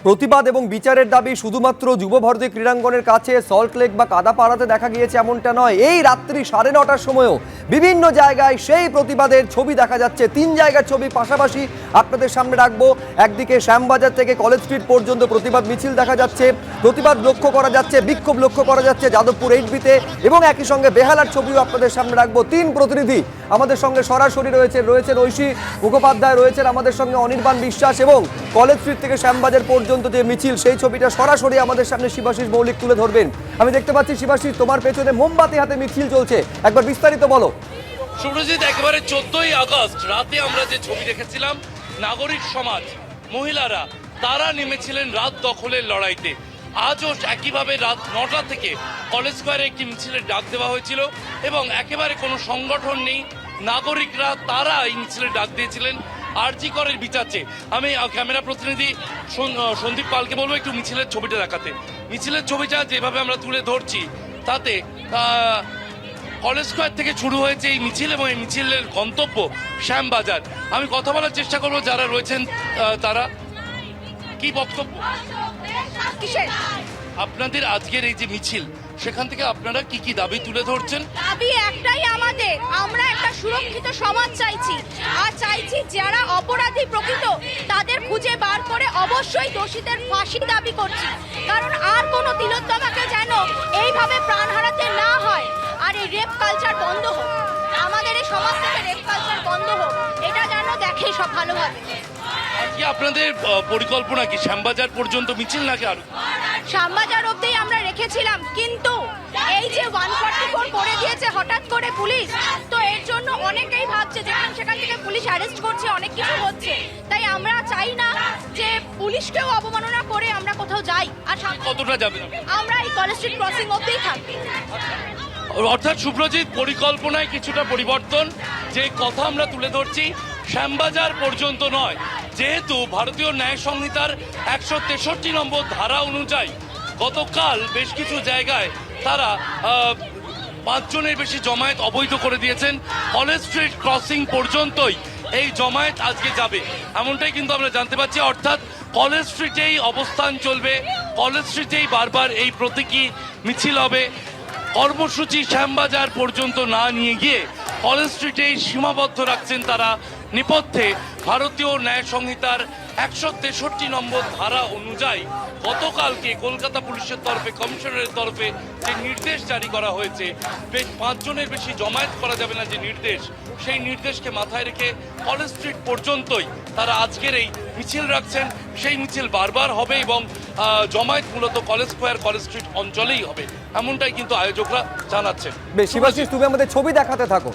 প্রতিবাদ এবং বিচারের দাবি শুধুমাত্র যুব ভারতী ক্রীড়াঙ্গনের কাছে সল্টলেক বা কাদাপাড়াতে দেখা গিয়েছে এমনটা নয়। এই রাত্রি 9:30টার সময়ও বিভিন্ন জায়গায় সেই প্রতিবাদের ছবি দেখা যাচ্ছে। 3 জায়গার ছবি পাশাপাশি আপনাদের সামনে রাখবো। একদিকে শ্যামবাজার থেকে কলেজ স্ট্রিট পর্যন্ত প্রতিবাদ মিছিল দেখা যাচ্ছে, প্রতিবাদ লক্ষ্য করা যাচ্ছে, বিক্ষোভ লক্ষ্য করা যাচ্ছে যাদবপুর 8বিতে, এবং একই সঙ্গে বেহালার ছবিও আপনাদের সামনে রাখবো। 3 প্রতিনিধি আমাদের সঙ্গে সরাসরি রয়েছেন ঐশী মুখোপাধ্যায়, রয়েছেন আমাদের সঙ্গে অনির্বাণ বিশ্বাস, এবং কলেজ স্ট্রিট থেকে শ্যামবাজার পর্যন্ত যে মিছিল সেই ছবিটা সরাসরি আমাদের সামনে শিবাশিস মৌলিক তুলে ধরবেন। আমি দেখতে পাচ্ছি শিবাশিস, তোমার পেছনে মোমবাতি হাতে মিছিল চলছে, একবার বিস্তারিত বলো। সুব্রজিৎ, একেবারে 14ই আগস্ট রাতে আমরা যে ছবি দেখেছিলাম, নাগরিক সমাজ, মহিলারা তারা নেমেছিলেন রাত দখলের লড়াইতে। আজও একইভাবে রাত 9টা থেকে কলেজ স্কোয়ারে একটি মিছিলের ডাক দেওয়া হয়েছিল এবং একেবারে কোনো সংগঠন নেই, নাগরিকরা তারা এই মিছিলের ডাক দিয়েছিলেন আরজি করের বিচার চেয়ে। আমি ক্যামেরা প্রতিনিধি সন্দীপ পালকে বলবো একটু মিছিলের ছবিটা দেখাতে। মিছিলের ছবিটা যেভাবে আমরা তুলে ধরছি তাতে কলেজ স্কোয়ার থেকে শুরু হয়েছে এই মিছিল এবং এই মিছিলের গন্তব্য শ্যামবাজার। আমি কথা বলার চেষ্টা করবো যারা রয়েছেন তারা। কি বক্তব্য আপনাদের আজকের এই যে মিছিল, সেখান থেকে আপনারা কি কি দাবি তুলে ধরছেন? দাবি একটাই আমাদের, আমরা একটা সুরক্ষিত সমাজ চাইছি, আর চাইছি যারা অপরাধী প্রকৃত তাদের খুঁজে বার করে অবশ্যই দোষীদের ফাঁসি দাবি করছি। কারণ আর কোনো তিলোত্তমাকে যেন এইভাবে প্রাণ হারাতে না হয়, আর এই রেপ কালচার বন্ধ হোক, আমাদের এই সমাজ থেকে রেপ কালচার বন্ধ হোক, এটা যেন দেখে সব ভালোভাবে। আজকে আপনাদের পরিকল্পনা কি শ্যামবাজার পর্যন্ত মিছিল নাকি আরো? শ্যামবাজার অবধি আমরা রেখেছিলাম, কিন্তু এই যে 144 করে দিয়েছে হঠাৎ করে পুলিশ, তো এর জন্য অনেকেই ভাবছে যেখান সেখান থেকে পুলিশ অ্যারেস্ট করছে, অনেক কিছু হচ্ছে। তাই আমরা চাই না যে পুলিশকেও অবমাননা করে আমরা কোথাও যাই। আর কতটা যাবেন? আমরা এই কলেজ স্ট্রিট ক্রসিং অবধিই থাকবো। অর্থাৎ সুব্রজিৎ, পরিকল্পনায় কিছুটা পরিবর্তন, যে কথা আমরা তুলে ধরছি শ্যামবাজার পর্যন্ত নয়, যেহেতু ভারতীয় ন্যায় সংহিতার 163 নম্বর ধারা অনুযায়ী গতকাল বেশ কিছু জায়গায় তারা 5 জনের বেশি জমায়েত অবৈধ করে দিয়েছেন। কলেজ স্ট্রিট ক্রসিং পর্যন্তই এই জমায়েত আজকে যাবে, এমনটাই কিন্তু আমরা জানতে পারছি। অর্থাৎ কলেজ স্ট্রিটেই অবস্থান চলবে, কলেজ স্ট্রিটেই বারবার এই প্রতীকী মিছিল হবে। কর্মসূচি শ্যামবাজার পর্যন্ত না নিয়ে গিয়ে কলেজ স্ট্রিটেই সীমাবদ্ধ রাখছেন তারা, নেপথ্যে ভারতীয় ন্যায় সংহিতার 163 নম্বর ধারা অনুযায়ী গতকালকে কলকাতা পুলিশের তরফে, কমিশনারের তরফে যে নির্দেশ জারি করা হয়েছে, 5 জনের বেশি জমায়েত করা যাবে না যে নির্দেশ, সেই নির্দেশকে মাথায় রেখে কলেজ স্ট্রিট পর্যন্তই তারা আজকের এই মিছিল রাখছেন। সেই মিছিল বারবার হবে এবং জমায়েত মূলত কলেজ স্কোয়ার, কলেজ স্ট্রিট অঞ্চলেই হবে, এমনটাই কিন্তু আয়োজকরা জানাচ্ছেন। বেশ শিবাশিস, তুমি আমাদের ছবি দেখাতে থাকো।